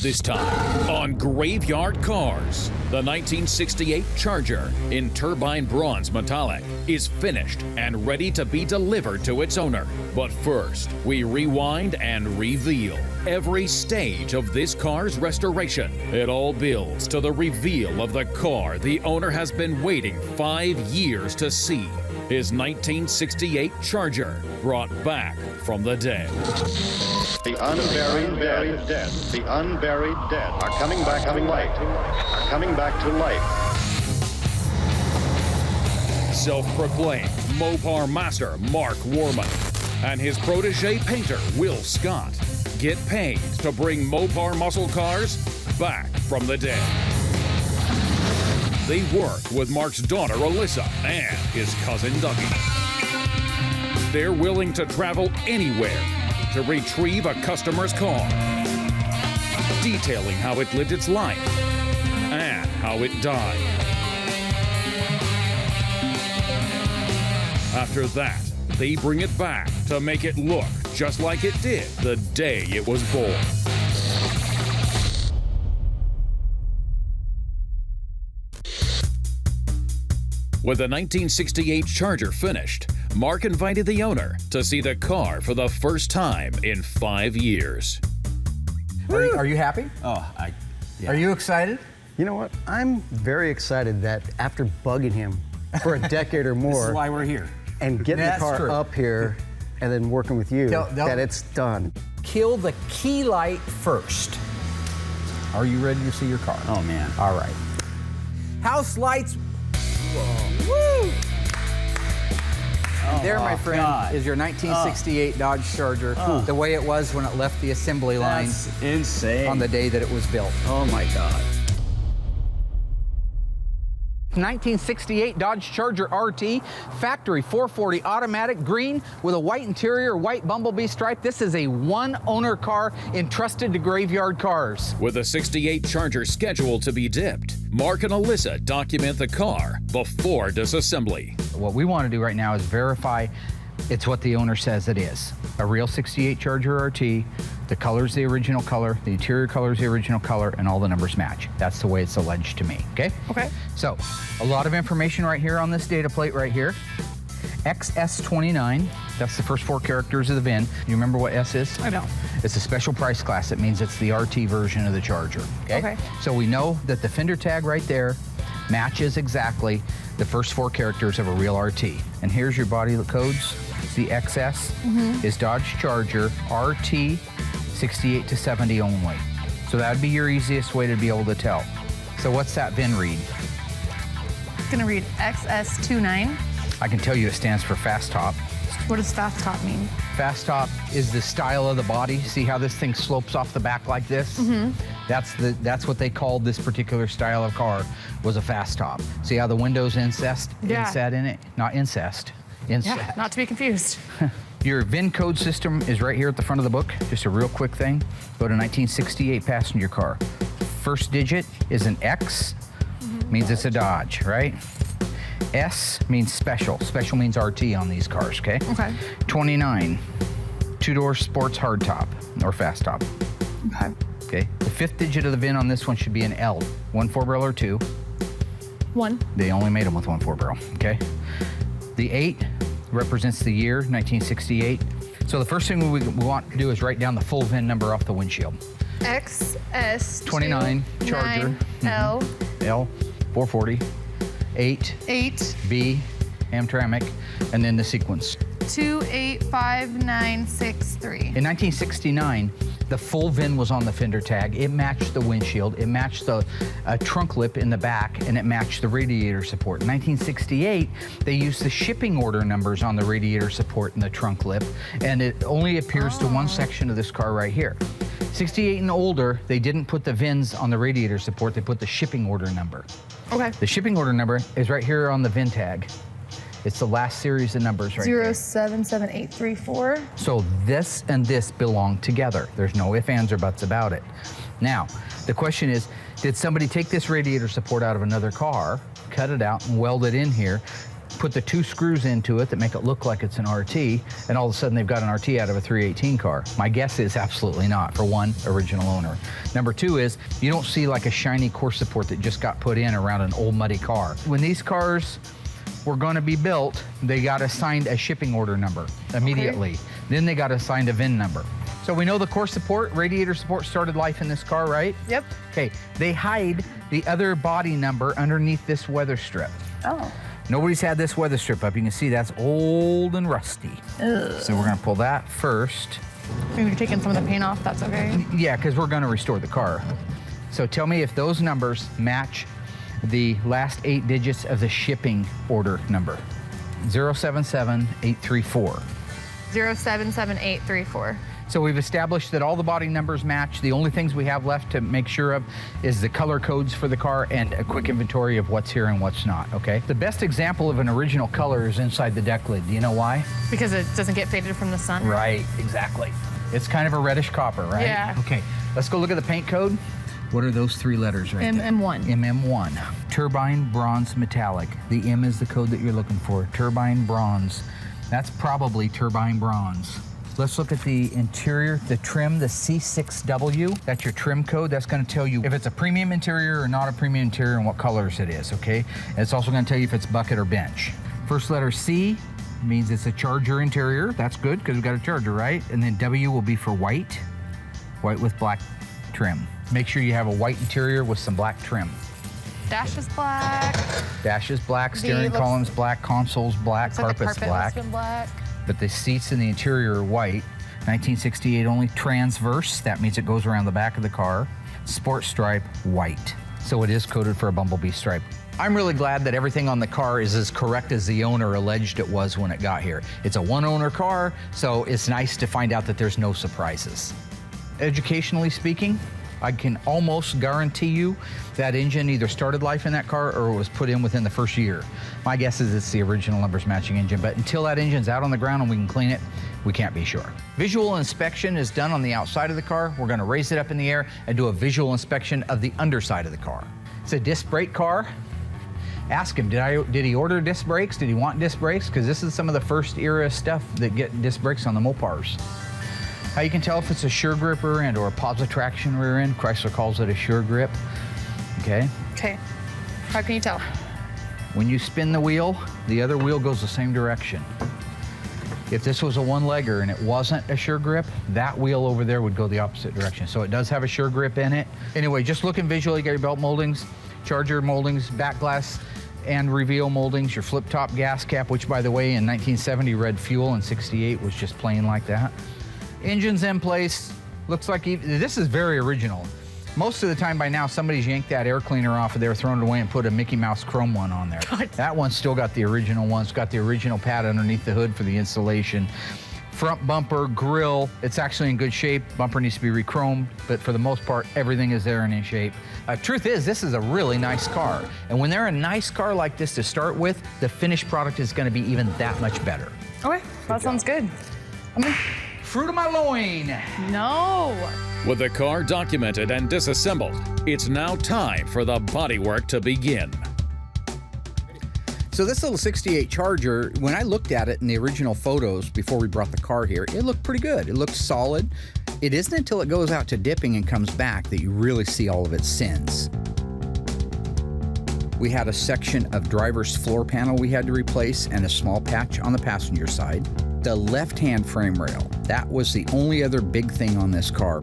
This time on Graveyard Carz, the 1968 Charger in Turbine bronze metallic is finished and ready to be delivered to its owner. But first, we rewind and reveal every stage of this car's restoration. It all builds to the reveal of the car the owner has been waiting 5 years to see. His 1968 Charger brought back from the dead. The unburied dead, the unburied dead are coming back to life, are coming back to life. Self-proclaimed Mopar master Mark Warman and his protege painter Will Scott get paid to bring Mopar muscle cars back from the dead. They work with Mark's daughter Alyssa and his cousin Dougie. They're willing to travel anywhere to retrieve a customer's car, detailing how it lived its life and how it died. After that, they bring it back to make it look just like it did the day it was born. With the 1968 Charger finished, Mark invited the owner to see the car for the first time in 5 years. Are you happy? Oh, yeah. Are you excited? You know what? I'm very excited that after bugging him for a decade or more, This is why we're here. and getting That's the car true. up here and then working with you, Don't- that it's done. Kill the key light first. Are you ready to see your car? Oh, man. All right. House lights. Woo! Oh, There, my friend, God. is your 1968 Dodge Charger, the way it was when it left the assembly line That's insane. on the day that it was built. Oh, my God. 1968 Dodge Charger RT, factory 440 automatic, green with a white interior, white bumblebee stripe. This is a one-owner car entrusted to Graveyard Carz. With the 68 Charger scheduled to be dipped, Mark and Alyssa document the car before disassembly. What we want to do right now is verify it's what the owner says it is. A real 68 Charger RT, the color's the original color, the interior color's the original color, and all the numbers match. That's the way it's alleged to me, okay? Okay. So, a lot of information right here on this data plate right here. XS29, that's the first 4 characters of the VIN. You remember what S is? I don't. It's a special price class. It means it's the RT version of the Charger, okay? Okay. So we know that the fender tag right there matches exactly the first 4 characters of a real RT. And here's your body codes. The XS is Dodge Charger RT 68 to 70 only. So that'd be your easiest way to be able to tell. So what's that VIN read? It's gonna read XS29. I can tell you it stands for Fast Top. What does fast top mean? Fast Top is the style of the body. See how this thing slopes off the back like this? That's what they called this particular style of car, was a Fast Top. See how the windows inset in it? Not incest. Inset. Yeah, not to be confused. Your VIN code system is right here at the front of the book. Just a real quick thing. Go to 1968 passenger car. First digit is an X, means it's a Dodge, right? S means special. Special means RT on these cars, okay? Okay. 29, 2-door sports hardtop or fast top. Okay. Okay. The 5th digit of the VIN on this one should be an L. 1 4-barrel or 2. 1. They only made them with 1 4-barrel, okay? The 8 represents the year, 1968. So the first thing we want to do is write down the full VIN number off the windshield. XS 29 Charger. L L, 440, 8, 8 B, Hamtramck, and then the sequence. 285963. In 1969, the full VIN was on the fender tag. It matched the windshield, it matched the trunk lip in the back, and it matched the radiator support. In 1968, they used the shipping order numbers on the radiator support and the trunk lip, and it only appears to one section of this car right here. 68 and older, they didn't put the VINs on the radiator support, they put the shipping order number. Okay. The shipping order number is right here on the VIN tag. It's the last series of numbers right there. 077834. So this and this belong together. There's no ifs, ands, or buts about it. Now, the question is, did somebody take this radiator support out of another car, cut it out, and weld it in here, put the 2 screws into it that make it look like it's an RT, and all of a sudden they've got an RT out of a 318 car? My guess is absolutely not, for one, original owner. Number 2 is, you don't see like a shiny core support that just got put in around an old muddy car. When these cars were gonna be built, they got assigned a shipping order number immediately. Okay. Then they got assigned a VIN number. So we know the core support, radiator support started life in this car, right? Yep. Okay, they hide the other body number underneath this weather strip. Oh. Nobody's had this weather strip up. You can see that's old and rusty. Ugh. So we're gonna pull that first. Maybe you're taking some of the paint off, that's okay. Yeah, because we're gonna restore the car. So tell me if those numbers match the last 8 digits of the shipping order number. 077834. 077834. So we've established that all the body numbers match. The only things we have left to make sure of is the color codes for the car and a quick inventory of what's here and what's not, okay? The best example of an original color is inside the deck lid. Do you know why? Because it doesn't get faded from the sun? Right, exactly. It's kind of a reddish copper, right? Yeah. Okay, let's go look at the paint code. What are those 3 letters right there? MM1. MM1. Turbine Bronze Metallic. The M is the code that you're looking for. Turbine Bronze. That's probably Turbine Bronze. Let's look at the interior, the trim, the C6W. That's your trim code. That's gonna tell you if it's a premium interior or not a premium interior and what colors it is, okay? And it's also gonna tell you if it's bucket or bench. First letter C means it's a Charger interior. That's good, because we've got a Charger, right? And then W will be for white. White with black trim. Make sure you have a white interior with some black trim. Dash is black. Dash is black, steering column's black, console's black, carpet's like the carpet black. has been black. But the seats in the interior are white. 1968 only, transverse. That means it goes around the back of the car. Sport stripe, white. So it is coded for a bumblebee stripe. I'm really glad that everything on the car is as correct as the owner alleged it was when it got here. It's a 1-owner car, so it's nice to find out that there's no surprises. Educationally speaking, I can almost guarantee you that engine either started life in that car or was put in within the first year. My guess is it's the original numbers matching engine, but until that engine's out on the ground and we can clean it, we can't be sure. Visual inspection is done on the outside of the car. We're gonna raise it up in the air and do a visual inspection of the underside of the car. It's a disc brake car. Ask him, did he order disc brakes? Did he want disc brakes? Because this is some of the first era stuff that get disc brakes on the Mopars. How you can tell if it's a sure grip rear end or a positive traction rear end. Chrysler calls it a sure grip. Okay. Okay. How can you tell? When you spin the wheel, the other wheel goes the same direction. If this was a 1-legger and it wasn't a sure grip, that wheel over there would go the opposite direction. So it does have a sure grip in it. Anyway, just looking visually, get your belt moldings, Charger moldings, back glass and reveal moldings, your flip top gas cap, which by the way in 1970 read fuel and 68 was just plain like that. Engine's in place. Looks like this is very original. Most of the time by now, somebody's yanked that air cleaner off of there, thrown it away, and put a Mickey Mouse chrome one on there. God. That one's still got the original one. It's got the original pad underneath the hood for the installation. Front bumper, grill, it's actually in good shape. Bumper needs to be re-chromed, but for the most part, everything is there and in shape. Truth is, this is a really nice car. And when they're a nice car like this to start with, the finished product is gonna be even that much better. Okay, that sounds good. Fruit of my loin. No. With the car documented and disassembled, it's now time for the bodywork to begin. So this little 68 Charger, when I looked at it in the original photos before we brought the car here, it looked pretty good. It looked solid. It isn't until it goes out to dipping and comes back that you really see all of its sins. We had a section of driver's floor panel we had to replace and a small patch on the passenger side. The left-hand frame rail, that was the only other big thing on this car.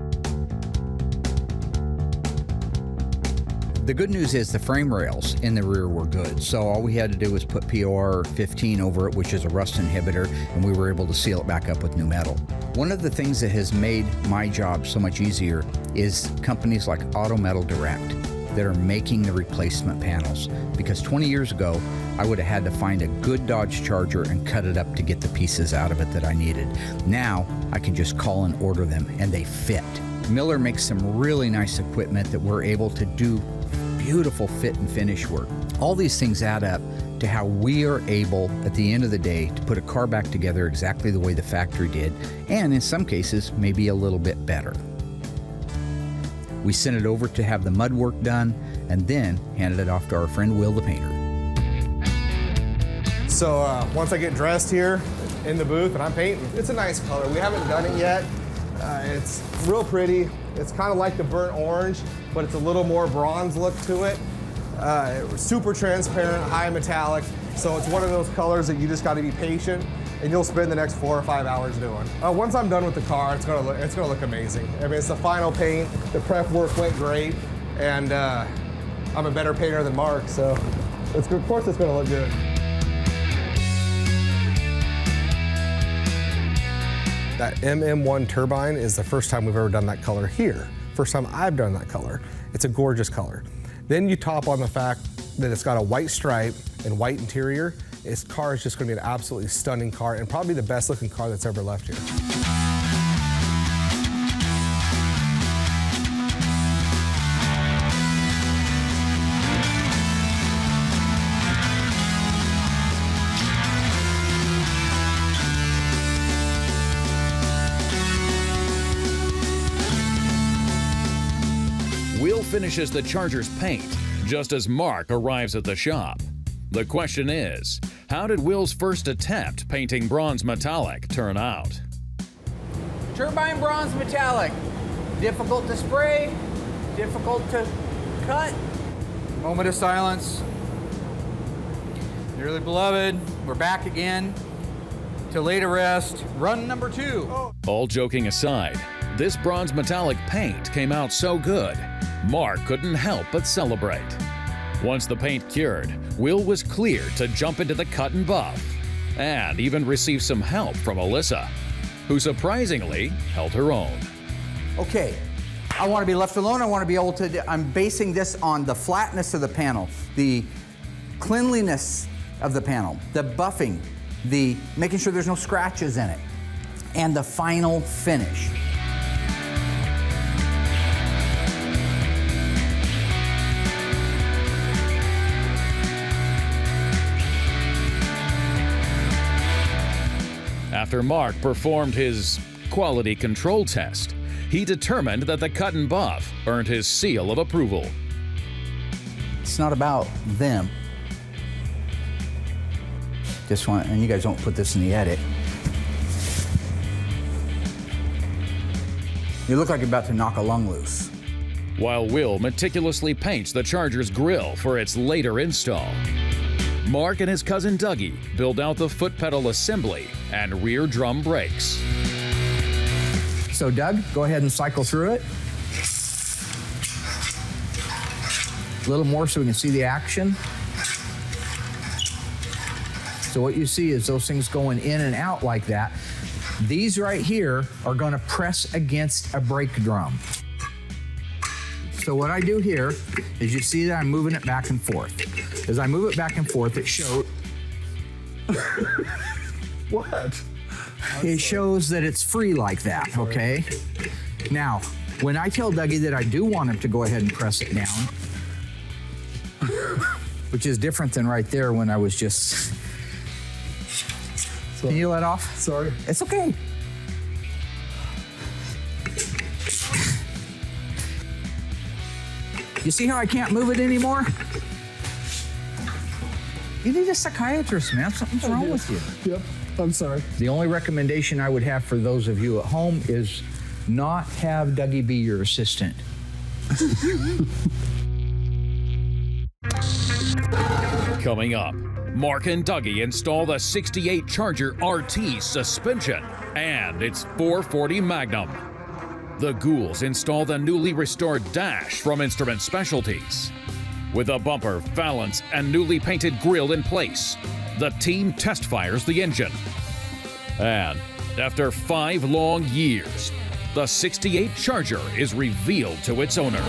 The good news is the frame rails in the rear were good, so all we had to do was put POR 15 over it, which is a rust inhibitor, and we were able to seal it back up with new metal. One of the things that has made my job so much easier is companies like Auto Metal Direct that are making the replacement panels, because 20 years ago, I would have had to find a good Dodge Charger and cut it up to get the pieces out of it that I needed. Now, I can just call and order them, and they fit. Miller makes some really nice equipment that we're able to do beautiful fit and finish work. All these things add up to how we are able, at the end of the day, to put a car back together exactly the way the factory did, and in some cases, maybe a little bit better. We sent it over to have the mud work done, and then handed it off to our friend Will the painter. So once I get dressed here in the booth and I'm painting, it's a nice color. We haven't done it yet. It's real pretty. It's kind of like the burnt orange, but it's a little more bronze look to it. Super transparent, high metallic. So it's one of those colors that you just got to be patient, and you'll spend the next 4 or 5 hours doing. Once I'm done with the car, it's gonna look amazing. I mean, it's the final paint. The prep work went great, and I'm a better painter than Mark, so of course it's gonna look good. That MM1 Turbine is the first time we've ever done that color here. First time I've done that color. It's a gorgeous color. Then you top on the fact that it's got a white stripe and white interior. This car is just gonna be an absolutely stunning car and probably the best looking car that's ever left here. Will finishes the Charger's paint just as Mark arrives at the shop. The question is, how did Will's first attempt painting bronze metallic turn out? Turbine bronze metallic. Difficult to spray, difficult to cut. Moment of silence. Dearly beloved, we're back again to lay to rest. Run number 2. All joking aside, this bronze metallic paint came out so good, Mark couldn't help but celebrate. Once the paint cured, Will was cleared to jump into the cut and buff, and even received some help from Alyssa, who surprisingly held her own. Okay, I want to be left alone. I want to be able to, I'm basing this on the flatness of the panel, the cleanliness of the panel, the buffing, the making sure there's no scratches in it, and the final finish. After Mark performed his quality control test, he determined that the cut and buff earned his seal of approval. It's not about them. Just want, and you guys don't put this in the edit. You look like you're about to knock a lung loose. While Will meticulously paints the Charger's grille for its later install, Mark and his cousin Dougie build out the foot pedal assembly and rear drum brakes. So Doug, go ahead and cycle through it. A little more so we can see the action. So what you see is those things going in and out like that. These right here are gonna press against a brake drum. So what I do here is you see that I'm moving it back and forth. As I move it back and forth, it shows. What? It shows that it's free like that, okay? Now, when I tell Dougie that I do want him to go ahead and press it down, which is different than right there when I was just. Sorry. Can you let off? Sorry. It's okay. You see how I can't move it anymore? You need a psychiatrist, man. Something's wrong with you. Yep, I'm sorry. The only recommendation I would have for those of you at home is not have Dougie be your assistant. Coming up, Mark and Dougie install the 68 Charger RT suspension and its 440 Magnum. The Ghouls install the newly restored dash from Instrument Specialties. With a bumper, valance, and newly painted grille in place, the team test fires the engine. And after 5 long years, the 68 Charger is revealed to its owner.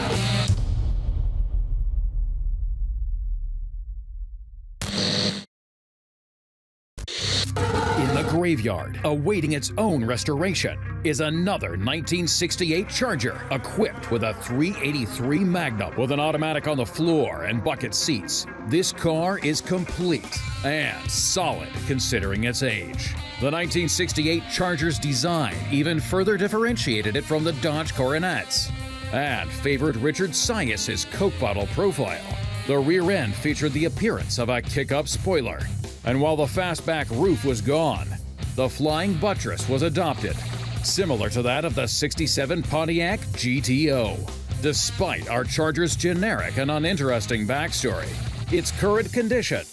In the graveyard, awaiting its own restoration, is another 1968 Charger equipped with a 383 Magnum with an automatic on the floor and bucket seats. This car is complete and solid considering its age. The 1968 Charger's design even further differentiated it from the Dodge Coronets and favored Richard Sias's Coke bottle profile. The rear end featured the appearance of a kick-up spoiler, And while the fastback roof was gone, the flying buttress was adopted, similar to that of the '67 Pontiac GTO. Despite our Charger's generic and uninteresting backstory, its current condition,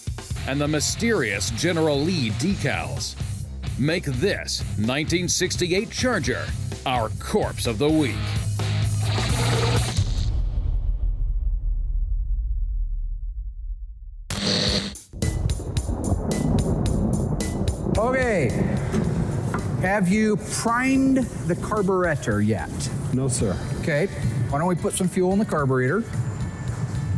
and the mysterious General Lee decals make this 1968 Charger our corpse of the week. Okay. Have you primed the carburetor yet? No, sir. Okay. Why don't we put some fuel in the carburetor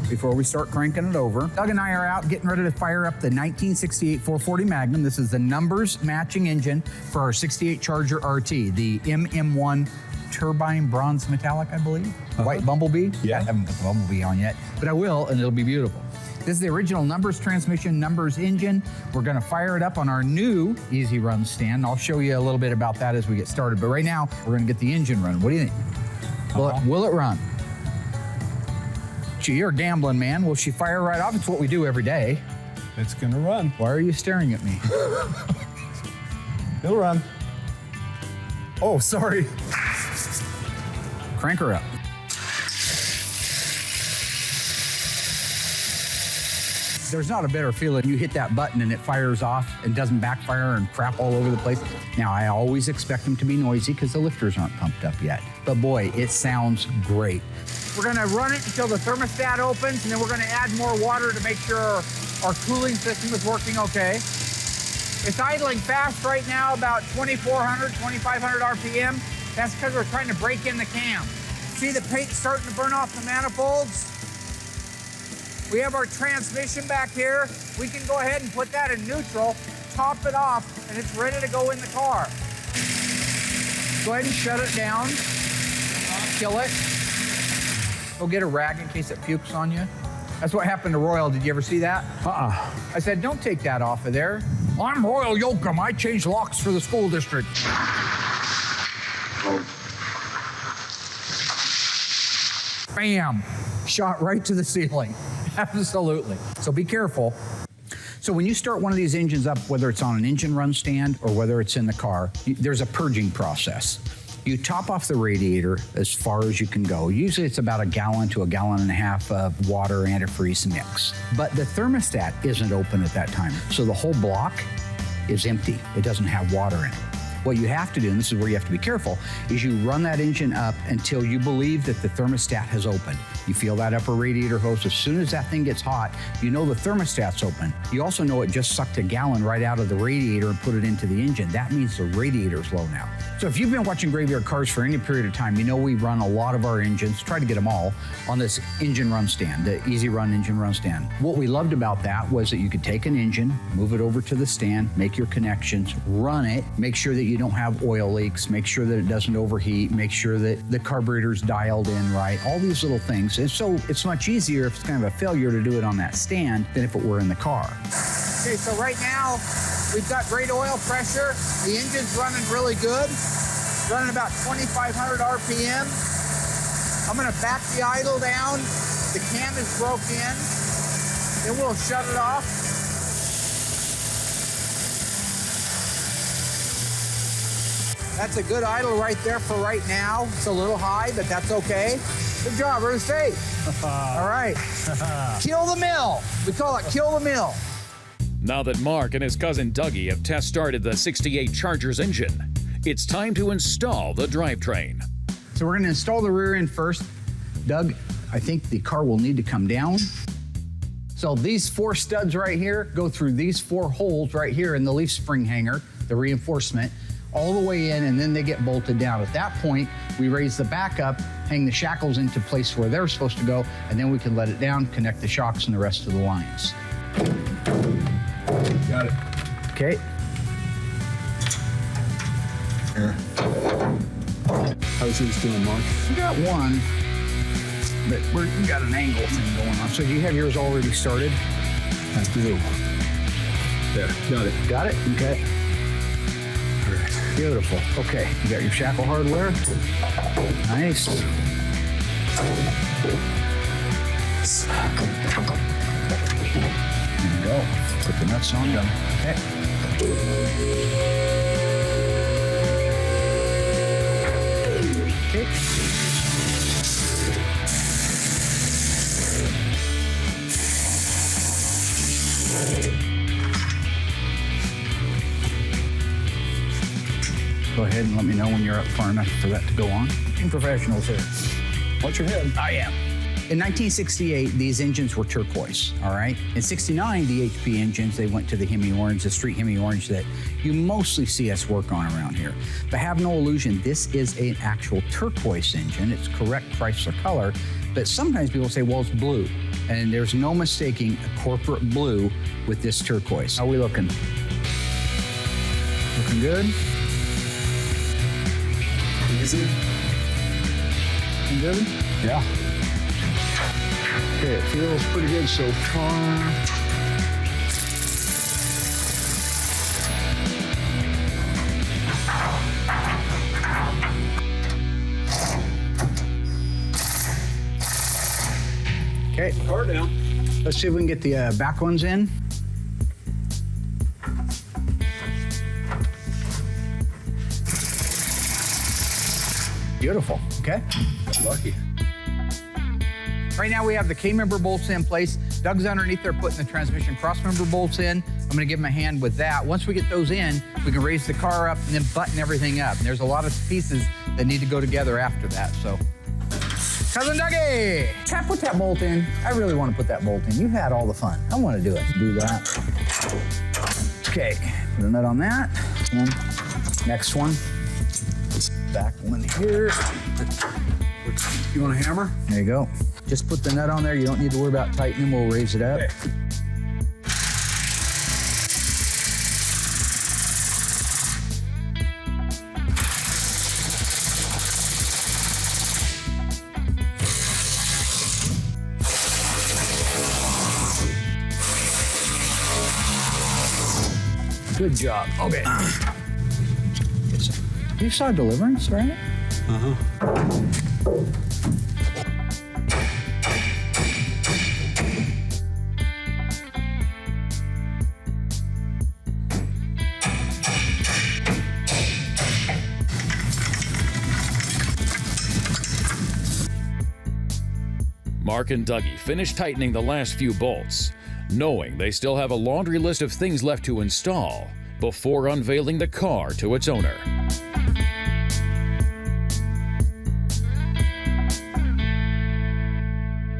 before we start cranking it over? Doug and I are out getting ready to fire up the 1968 440 Magnum. This is the numbers matching engine for our 68 Charger RT, the MM1 Turbine Bronze Metallic, I believe. White Bumblebee. Yeah. I haven't put the Bumblebee on yet, but I will, and it'll be beautiful. This is the original numbers transmission, numbers engine. We're gonna fire it up on our new Easy Run stand. I'll show you a little bit about that as we get started, but right now, we're gonna get the engine running. What do you think? Will it run? Gee, you're a gambling man. Will she fire right off? It's what we do every day. It's gonna run. Why are you staring at me? It'll run. Oh, sorry. Crank her up. There's not a better feeling. You hit that button and it fires off and doesn't backfire and crap all over the place. Now, I always expect them to be noisy because the lifters aren't pumped up yet. But boy, it sounds great. We're gonna run it until the thermostat opens, and then we're gonna add more water to make sure our cooling system is working okay. It's idling fast right now, about 2,400, 2,500 RPM. That's because we're trying to break in the cam. See the paint starting to burn off the manifolds? We have our transmission back here. We can go ahead and put that in neutral, top it off, and it's ready to go in the car. Go ahead and shut it down. Kill it. Go get a rag in case it pukes on you. That's what happened to Royal. Did you ever see that? I said, don't take that off of there. I'm Royal Yoakum. I change locks for the school district. Bam! Shot right to the ceiling. Absolutely. So be careful. So when you start one of these engines up, whether it's on an engine run stand or whether it's in the car, there's a purging process. You top off the radiator as far as you can go. Usually it's about 1 gallon to 1.5 gallons of water antifreeze mix. But the thermostat isn't open at that time. So the whole block is empty. It doesn't have water in it. What you have to do, and this is where you have to be careful, is you run that engine up until you believe that the thermostat has opened. You feel that upper radiator hose. As soon as that thing gets hot, you know the thermostat's open. You also know it just sucked 1 gallon right out of the radiator and put it into the engine. That means the radiator's low now. So if you've been watching Graveyard Carz for any period of time, you know we run a lot of our engines, try to get them all, on this engine run stand, the Easy Run engine run stand. What we loved about that was that you could take an engine, move it over to the stand, make your connections, run it, make sure that you don't have oil leaks, make sure that it doesn't overheat, make sure that the carburetor's dialed in right, all these little things. And so it's much easier if it's kind of a failure to do it on that stand than if it were in the car. Okay, so right now, we've got great oil pressure. The engine's running really good, running about 2,500 RPM. I'm gonna back the idle down. The cam is broke in. Then we'll shut it off. That's a good idle right there for right now. It's a little high, but that's okay. Good job, we're safe. All right. Kill the mill. We call it kill the mill. Now that Mark and his cousin Dougie have test started the '68 Charger's engine, it's time to install the drivetrain. So we're gonna install the rear end first. Doug, I think the car will need to come down. So these 4 studs right here go through these 4 holes right here in the leaf spring hanger, the reinforcement, all the way in, and then they get bolted down. At that point, we raise the back up, hang the shackles into place where they're supposed to go, and then we can let it down, connect the shocks and the rest of the lines. Got it. Okay. Here. How's yours doing, Mark? We got one, but we got an angle thing going on. So do you have yours already started? I do. There, got it. Got it? Okay. All right. Beautiful. Okay, you got your shackle hardware. Nice. And go. Put the nuts on. Okay. Okay. Go ahead and let me know when you're up far enough for that to go on. Being professionals here. Watch your head. I am. In 1968, these engines were turquoise, all right? In 69, the HP engines, they went to the Hemi Orange, the street Hemi Orange that you mostly see us work on around here. But have no illusion, this is an actual turquoise engine. It's correct Chrysler color, but sometimes people say, well, it's blue. And there's no mistaking a corporate blue with this turquoise. How are we looking? Looking good? Easy. Looking good? Yeah. Okay, it feels pretty good so far. Okay. Car down. Let's see if we can get the back ones in. Beautiful. Okay. Lucky. Right now we have the K-member bolts in place. Doug's underneath there putting the transmission cross-member bolts in. I'm gonna give him a hand with that. Once we get those in, we can raise the car up and then button everything up. And there's a lot of pieces that need to go together after that, so. Cousin Dougie! Can I put that bolt in? I really want to put that bolt in. You had all the fun. I want to do it. Do that. Okay, put a nut on that. And next one. Back one here. You want a hammer? There you go. Just put the nut on there. You don't need to worry about tightening. We'll raise it up. Okay. Good job. Okay. You saw Deliverance, right? Mark and Dougie finish tightening the last few bolts, knowing they still have a laundry list of things left to install before unveiling the car to its owner.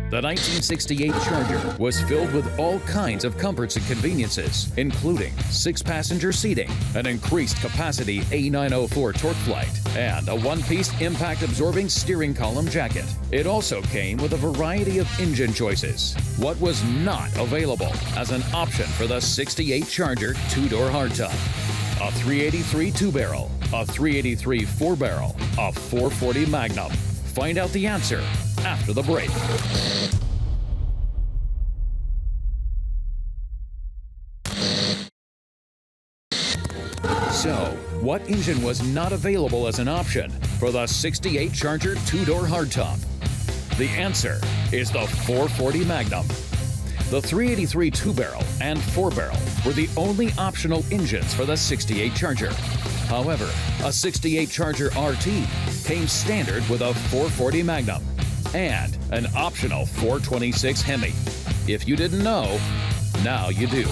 The 1968 Charger was filled with all kinds of comforts and conveniences, including 6-passenger seating, an increased capacity A904 torque flight, and a one-piece impact-absorbing steering column jacket. It also came with a variety of engine choices. What was not available as an option for the 68 Charger 2-door hardtop? A 383 2-barrel, a 383 4-barrel, a 440 Magnum. Find out the answer after the break. So, what engine was not available as an option for the 68 Charger 2-door hardtop? The answer is the 440 Magnum. The 383 2-barrel and 4-barrel were the only optional engines for the 68 Charger. However, a 68 Charger RT came standard with a 440 Magnum and an optional 426 Hemi. If you didn't know, now you do.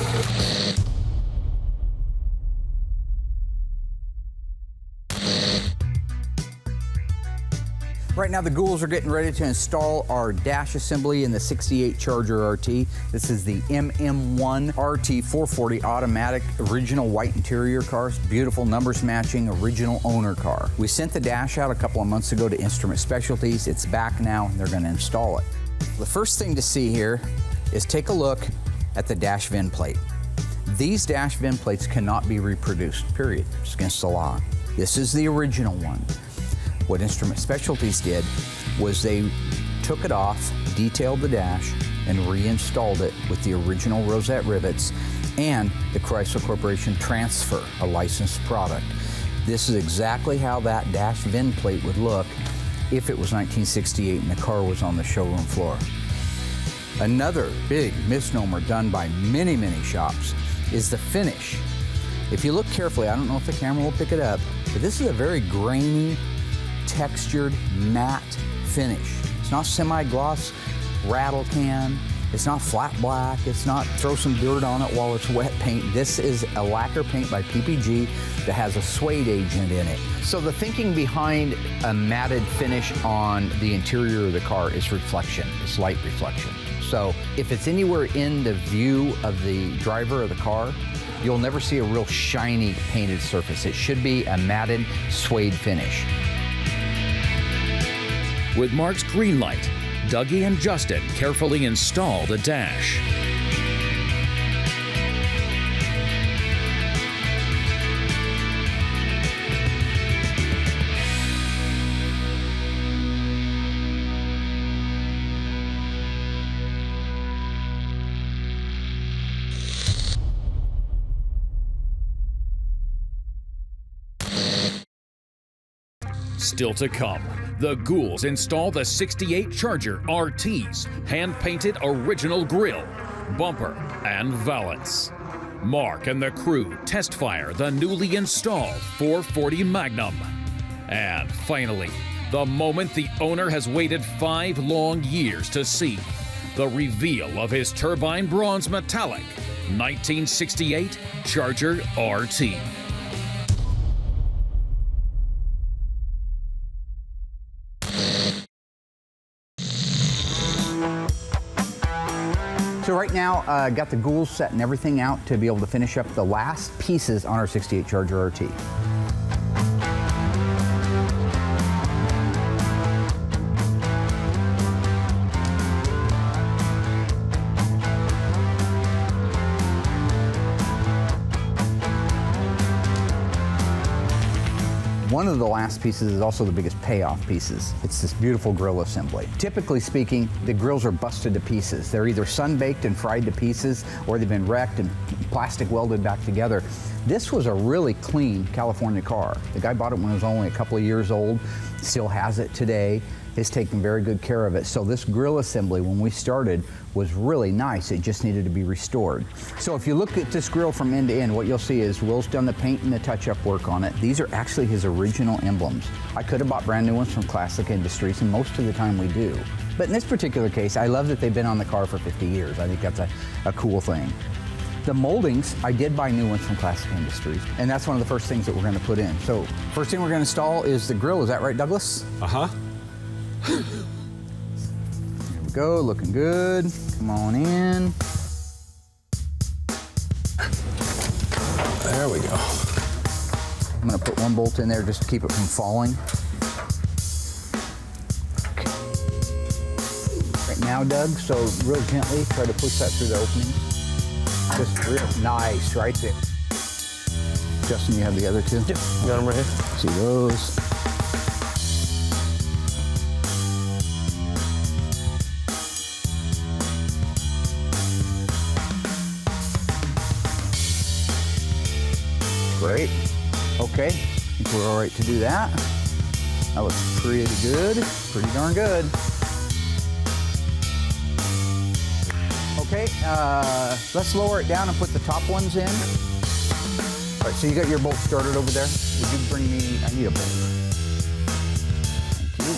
Right now, the ghouls are getting ready to install our dash assembly in the 68 Charger RT. This is the MM1 RT 440 automatic, original white interior car. Beautiful numbers matching, original owner car. We sent the dash out a couple of months ago to Instrument Specialties. It's back now, and they're gonna install it. The first thing to see here is take a look at the dash VIN plate. These dash VIN plates cannot be reproduced, period. It's against the law. This is the original one. What Instrument Specialties did was they took it off, detailed the dash, and reinstalled it with the original rosette rivets and the Chrysler Corporation transfer, a licensed product. This is exactly how that dash VIN plate would look if it was 1968 and the car was on the showroom floor. Another big misnomer done by many, many shops is the finish. If you look carefully, I don't know if the camera will pick it up, but this is a very grainy, textured, matte finish. It's not semi-gloss rattle can. It's not flat black. It's not throw some dirt on it while it's wet paint. This is a lacquer paint by PPG that has a suede agent in it. So the thinking behind a matted finish on the interior of the car is reflection, it's light reflection. So if it's anywhere in the view of the driver of the car, you'll never see a real shiny painted surface. It should be a matted suede finish. With Mark's green light, Dougie and Justin carefully install the dash. Still to come, the Ghouls install the 68 Charger RT's hand-painted original grille, bumper, and valance. Mark and the crew test fire the newly installed 440 Magnum. And finally, the moment the owner has waited 5 long years to see, the reveal of his Turbine Bronze Metallic 1968 Charger RT. So right now, got the Ghouls setting everything out to be able to finish up the last pieces on our 68 Charger RT. One of the last pieces is also the biggest payoff pieces. It's this beautiful grill assembly. Typically speaking, the grills are busted to pieces. They're either sun-baked and fried to pieces, or they've been wrecked and plastic welded back together. This was a really clean California car. The guy bought it when it was only a couple of years old, still has it today, has taken very good care of it. So this grill assembly, when we started, was really nice. It just needed to be restored. So if you look at this grill from end to end, what you'll see is Will's done the paint and the touch-up work on it. These are actually his original emblems. I could have bought brand new ones from Classic Industries, and most of the time we do. But in this particular case, I love that they've been on the car for 50 years. I think that's a cool thing. The moldings, I did buy new ones from Classic Industries, and that's one of the first things that we're gonna put in. So first thing we're gonna install is the grill. Is that right, Douglas? Uh-huh. Here we go, looking good. Come on in. There we go. I'm gonna put one bolt in there just to keep it from falling. Okay. Right now, Doug, so real gently, try to push that through the opening. Just real nice, right there. Justin, you have the other two? Yep, got them right here. See those. Great. Okay, I think we're all right to do that. That looks pretty good, pretty darn good. Okay, let's lower it down and put the top ones in. All right, so you got your bolt started over there. Would you bring me, I need a bolt. Thank you.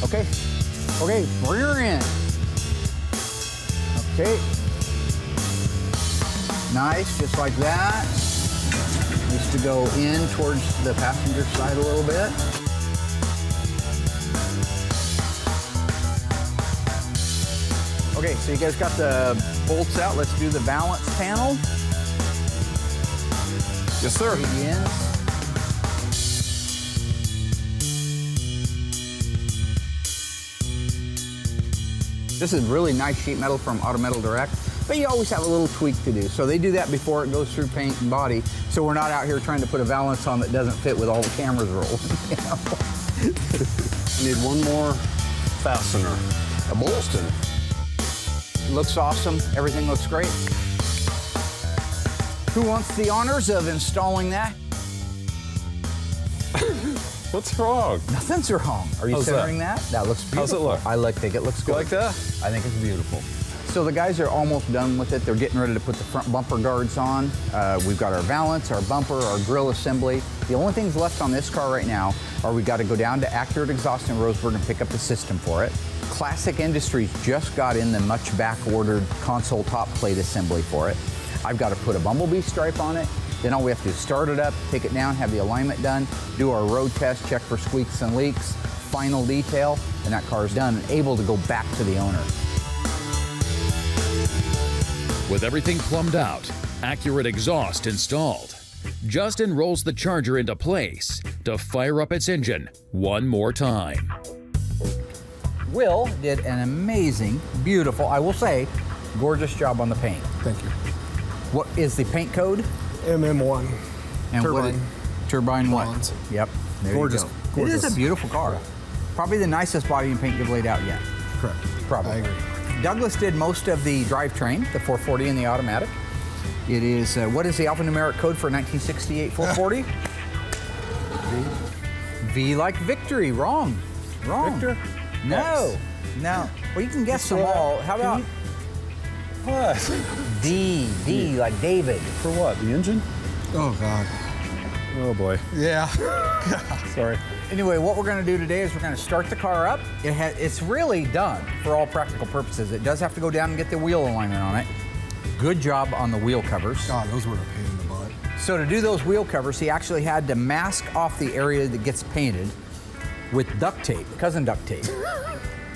Okay, okay, bring her in. Okay. Nice, just like that. Needs to go in towards the passenger side a little bit. Okay, so you guys got the bolts out. Let's do the balance panel. Yes, sir. This is really nice sheet metal from Auto Metal Direct, but you always have a little tweak to do. So they do that before it goes through paint and body, so we're not out here trying to put a valance on that doesn't fit with all the cameras rolled. You know? Need one more fastener. A bolt. Looks awesome. Everything looks great. Who wants the honors of installing that? What's wrong? Nothing's wrong. Are you How's centering that? That looks beautiful. How's it look? I think it looks good. like that? I think it's beautiful. So the guys are almost done with it. They're getting ready to put the front bumper guards on. We've got our valance, our bumper, our grill assembly. The only things left on this car right now are we got to go down to Accurate Exhaust in Roseburg and pick up the system for it. Classic Industries just got in the much back-ordered console top plate assembly for it. I've got to put a bumblebee stripe on it. Then all we have to do is start it up, take it down, have the alignment done, do our road test, check for squeaks and leaks, final detail, and that car is done and able to go back to the owner. With everything plumbed out, Accurate Exhaust installed, Justin rolls the Charger into place to fire up its engine one more time. Will did an amazing, beautiful, I will say, gorgeous job on the paint. Thank you. What is the paint code? MM1. And Turbine. Turbine what? Bronze. Yep. There Gorgeous. You go. Gorgeous. It is a beautiful car. Probably the nicest body and paint you've laid out yet. Correct. Probably. I agree. Douglas did most of the drivetrain, the 440 and the automatic. It is, what is the alphanumeric code for 1968 440? V like victory. Wrong. Wrong. Victor? No. No. Well, you can guess them all. How about What? D like David? For what? The engine? Oh, God. Oh boy. Yeah. Sorry. Anyway, what we're going to do today is we're going to start the car up. It's really done for all practical purposes. It does have to go down and get the wheel alignment on it. Good job on the wheel covers. God, those were a pain in the butt. So to do those wheel covers, he actually had to mask off the area that gets painted with duct tape, cousin duct tape.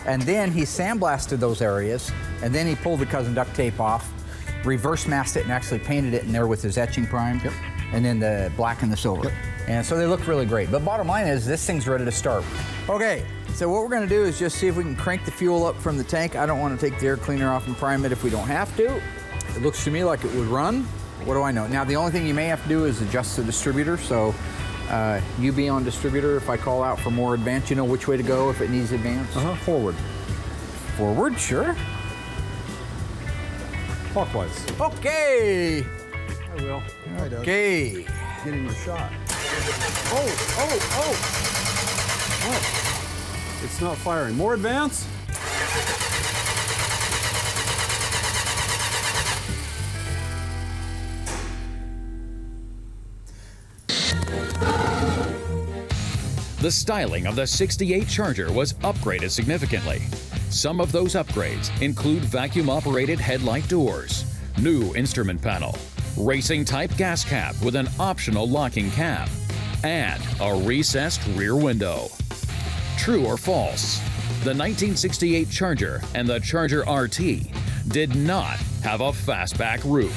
And then he sandblasted those areas, and then he pulled the cousin duct tape off, reverse masked it, and actually painted it in there with his etching prime. Yep. And then the black and the silver. Yep. And so they look really great. But bottom line is, this thing's ready to start. Okay, so what we're gonna do is just see if we can crank the fuel up from the tank. I don't wanna take the air cleaner off and prime it if we don't have to. It looks to me like it would run. What do I know? Now, the only thing you may have to do is adjust the distributor. So you be on distributor. If I call out for more advance, you know which way to go if it needs advance. Forward. Forward, sure. Clockwise. Okay. I will. Okay. Getting your shot. Oh. What? It's not firing. More advance? The styling of the 68 Charger was upgraded significantly. Some of those upgrades include vacuum-operated headlight doors, new instrument panel, racing-type gas cap with an optional locking cap, and a recessed rear window. True or false? The 1968 Charger and the Charger RT did not have a fastback roof.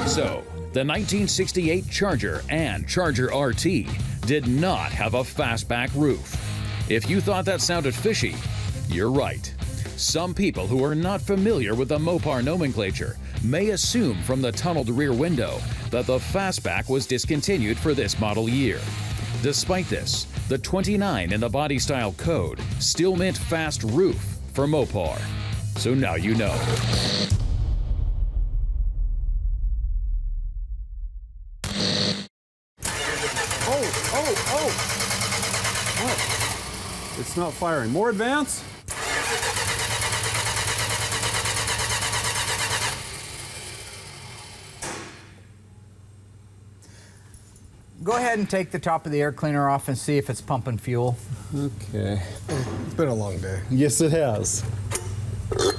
So, the 1968 Charger and Charger RT did not have a fastback roof. If you thought that sounded fishy, you're right. Some people who are not familiar with the Mopar nomenclature may assume from the tunneled rear window that the fastback was discontinued for this model year. Despite this, the 29 in the body style code still meant fast roof for Mopar. So now you know. What? It's not firing. More advance? Go ahead and take the top of the air cleaner off and see if it's pumping fuel. Okay. It's been a long day. Yes, it has. Do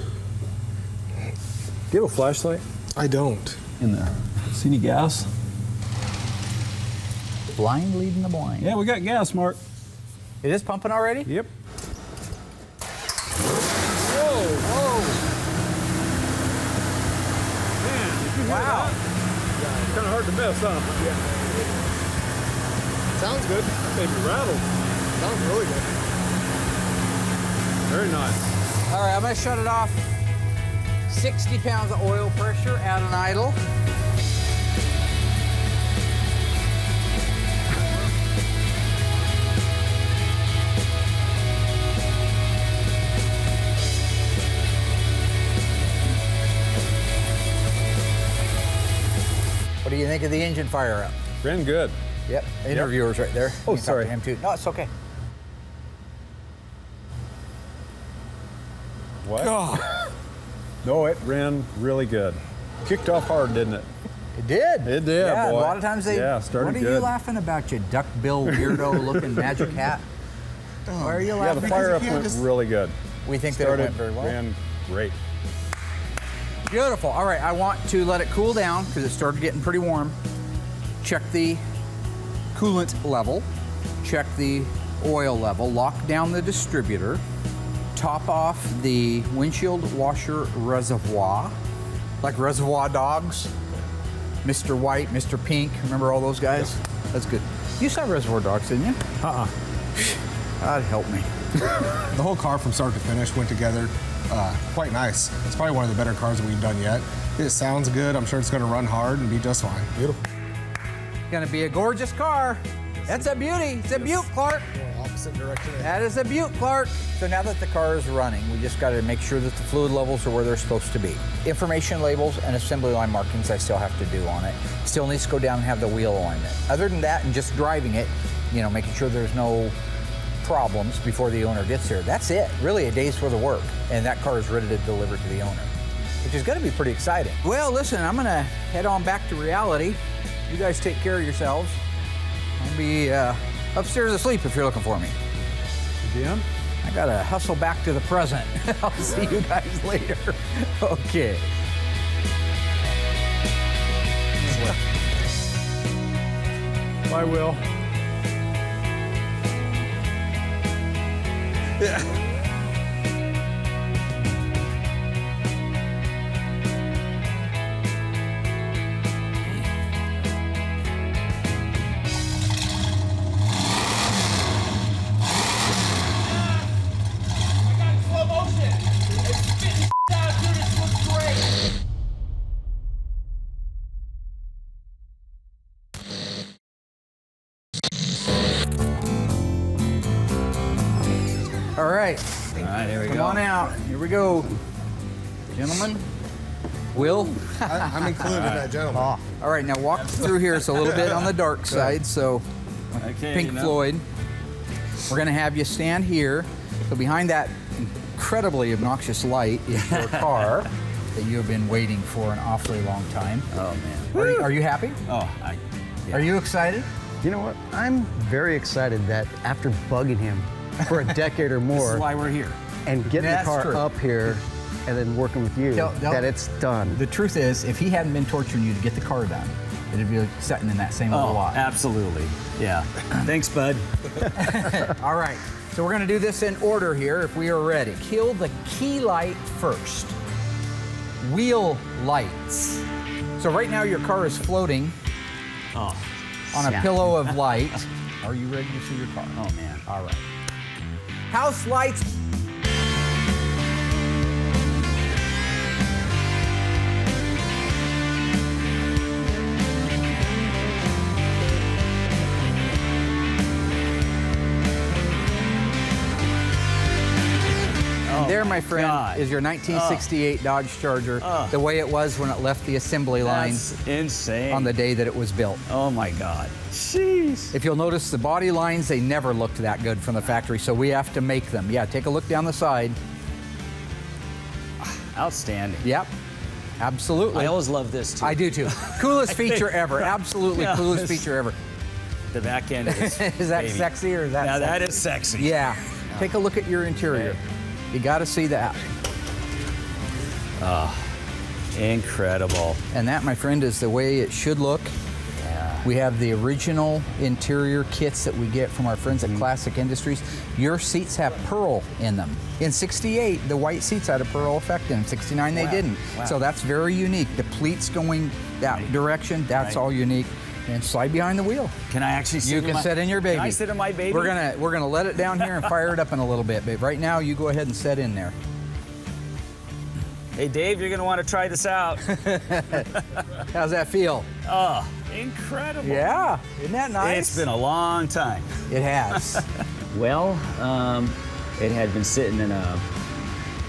you have a flashlight I don't. in there? See any gas? Blind leading the blind. Yeah, we got gas, Mark. It is pumping already? Yep. Wow. It's kind of hard to miss, huh? Sounds good. Maybe rattled. Sounds really good. Very nice. All right, I'm gonna shut it off. 60 pounds of oil pressure at an idle. What do you think of the engine fire up? Ran good. Yep, interviewer's right there. Oh, You can talk sorry. to him too. No, it's okay. What? No, it ran really good. Kicked off hard, didn't it? It did. It did, Yeah, boy. a lot of times they. started What are good. you laughing about, you duck bill weirdo looking magic hat? Why are you Yeah, laughing? the fire up went really good. We think that it Started, went very well. ran great. Beautiful. All right, I want to let it cool down because it started getting pretty warm. Check the coolant level. Check the oil level. Lock down the distributor. Top off the windshield washer reservoir, like Reservoir Dogs. Mr. White, Mr. Pink, remember all those guys? That's good. You saw Reservoir Dogs, didn't you? That'd help me. The whole car from start to finish went together quite nice. It's probably one of the better cars that we've done yet. It sounds good. I'm sure it's going to run hard and be just fine. Beautiful. Gonna be a gorgeous car. That's a beauty. It's a beaut, Clark. Opposite direction. That is a beaut, Clark. So now that the car is running, we just got to make sure that the fluid levels are where they're supposed to be. Information labels and assembly line markings I still have to do on it. Still needs to go down and have the wheel alignment. Other than that, and just driving it, you know, making sure there's no problems before the owner gets here. That's it. Really a day's worth of work. And that car is ready to deliver to the owner, which is going to be pretty exciting. Well, listen, I'm going to head on back to reality. You guys take care of yourselves. I'll be upstairs asleep if you're looking for me. Jim? I gotta hustle back to the present. I'll see you guys later. Okay. Bye, Will. All right. All right, here we Come go. on out. Here we go. Gentlemen. Will? I'm included in that, gentleman. All right, now walk through here. It's a little bit on the dark side, so Okay, Pink you know. Floyd. We're gonna have you stand here. So behind that incredibly obnoxious light is your car that you have been waiting for an awfully long time. Oh, man. Are you happy? Oh, yeah. Are you excited? You know what? I'm very excited that after bugging him for a decade or This more is why we're here. and getting That's the car true. up here and then working with you, that it's done. The truth is, if he hadn't been torturing you to get the car done, it'd be like sitting in that same little Oh, lot. absolutely. Yeah. Thanks, bud. All right, so we're gonna do this in order here if we are ready. Kill the key light first. Wheel lights. So right now your car is floating Oh, on a pillow of light. Are you ready to see your car? oh man. All right. House lights. There, my friend, God. is your 1968 Dodge Charger, the way it was when it left the assembly line That's insane. on the day that it was built. Oh my God. Jeez. If you'll notice, the body lines, they never looked that good from the factory, so we have to make them. Yeah, take a look down the side. Outstanding. Yep, absolutely. I always love this too. I do too. Coolest feature ever. Absolutely Yeah, coolest it's- feature ever. The back end is. Is that baby. sexy or is that Yeah, sexy? that is sexy. Yeah. Take a look at your interior. You got to see that. Incredible. And that, my friend, is the way it should look. Yeah. We have the original interior kits that we get from our friends at Classic Industries. Your seats have pearl in them. In 68, the white seats had a pearl effect in them. 69, they Wow. didn't. Wow. So that's very unique. The pleats going that direction, that's Right. all unique. And slide behind the wheel. Can I actually sit You in can my, sit in your baby. Can I sit in my baby? We're gonna let it down here and fire it up in a little bit. But right now, you go ahead and sit in there. Hey, Dave, you're going to want to try this out. How's that feel? Oh, incredible. Yeah, isn't that nice? It's been a long time. It has. Well, it had been sitting in a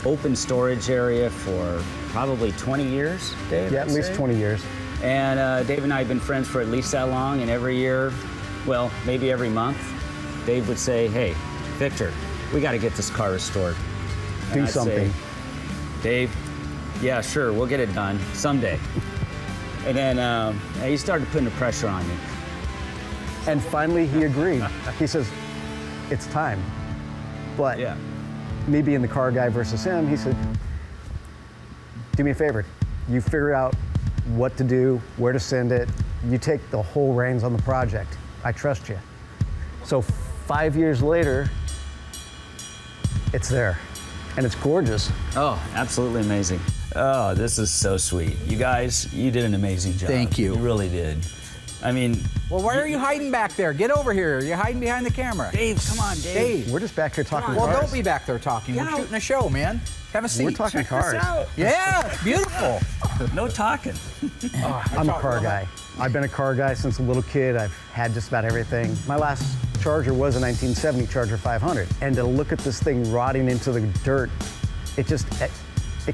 open storage area for probably 20 years, Dave? Yeah, at I'd least say. 20 years. And Dave and I have been friends for at least that long, and every year, well, maybe every month, Dave would say, hey, Victor, we got to get this car restored. And Do I'd something. say, Dave, yeah, sure, we'll get it done someday. And then he started putting the pressure on me. And finally, he agreed. He says, it's time. But Yeah. me being the car guy versus him, he said, do me a favor. You figure out what to do, where to send it. You take the whole reins on the project. I trust you. So 5 years later, it's there. And it's gorgeous. Oh, absolutely amazing. Oh, this is so sweet. You guys, you did an amazing job. Thank you. You really did. I mean, Well, why are you hiding back there? Get over here. You're hiding behind the camera. Dave, come on, Dave. We're just back here talking Well, cars. don't be back there talking. We're Yeah. shooting a show, man. Have a seat. We're talking cars. Yeah, it's beautiful. No talking. I'm a car guy. I've been a car guy since a little kid. I've had just about everything. My last Charger was a 1970 Charger 500. And to look at this thing rotting into the dirt, it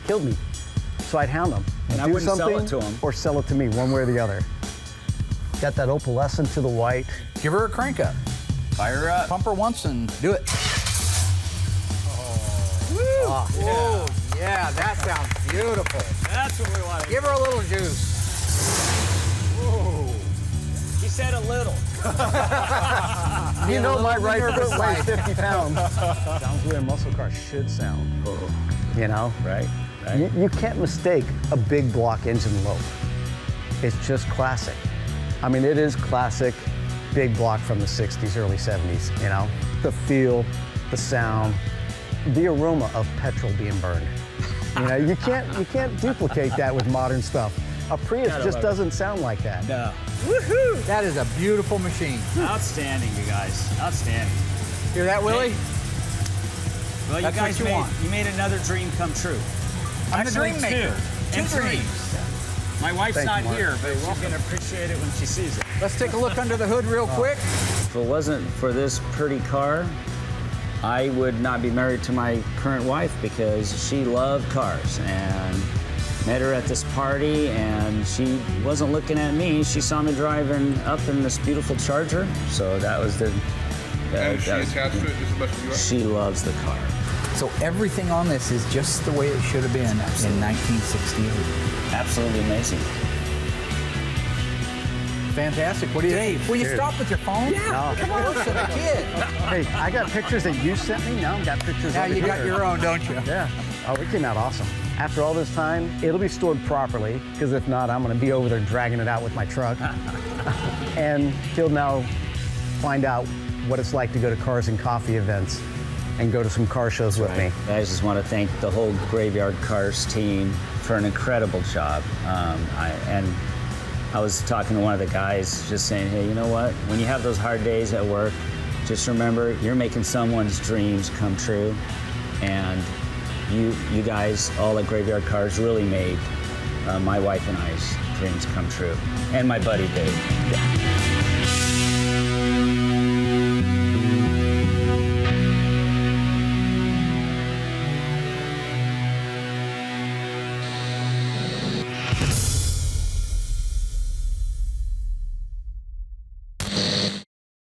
killed me. So I'd hound them. And I Do wouldn't sell it something to 'em. or sell it to me, one way or the other. Got that opalescent to the white. Give her a crank up. Fire her up. Pump her once and do it. Oh, whoa, yeah, that sounds beautiful. That's what we want. Give her a little juice. He said a little. You know, my right nervous foot weighs side. 50 pounds. Sounds the way a muscle car should sound. You know? Right, right. You can't mistake a big block engine lope. It's just classic. I mean, it is classic big block from the 60s, early 70s, you know? The feel, the sound, the aroma of petrol being burned. You know, you can't duplicate that with modern stuff. A Prius just doesn't sound like that. No. Woohoo! That is a beautiful machine. Outstanding, you guys. Outstanding. Hear that, Willie? Well, That's you guys what you want. made another dream come true. I'm the Actually, dream maker. two. And three. My wife's Thank you, not Mark. here, but she's gonna appreciate it when she sees it. Let's take a look under the hood real quick. If it wasn't for this pretty car, I would not be married to my current wife because she loved cars, and met her at this party and she wasn't looking at me. She saw me driving up in this beautiful Charger, so that was the. And she attached to it just as much as you are? She loves the car. So everything on this is just the way it should have been in 1968. Absolutely amazing. Fantastic. What do you Dave. Will you stop with your phone? No. Come on, listen, a kid. Hey, I got pictures that you sent me. Now I've got pictures Now over you got here. your own, don't you? Yeah. Oh, it came out awesome. After all this time, it'll be stored properly, because if not, I'm going to be over there dragging it out with my truck. And he'll now find out what it's like to go to Cars and Coffee events and go to some car shows with me. I just want to thank the whole Graveyard Cars team for an incredible job. I was talking to one of the guys just saying, hey, you know what? When you have those hard days at work, just remember you're making someone's dreams come true. And you guys, all at Graveyard Cars, really made my wife and I's dreams come true. And my buddy Dave. Yeah.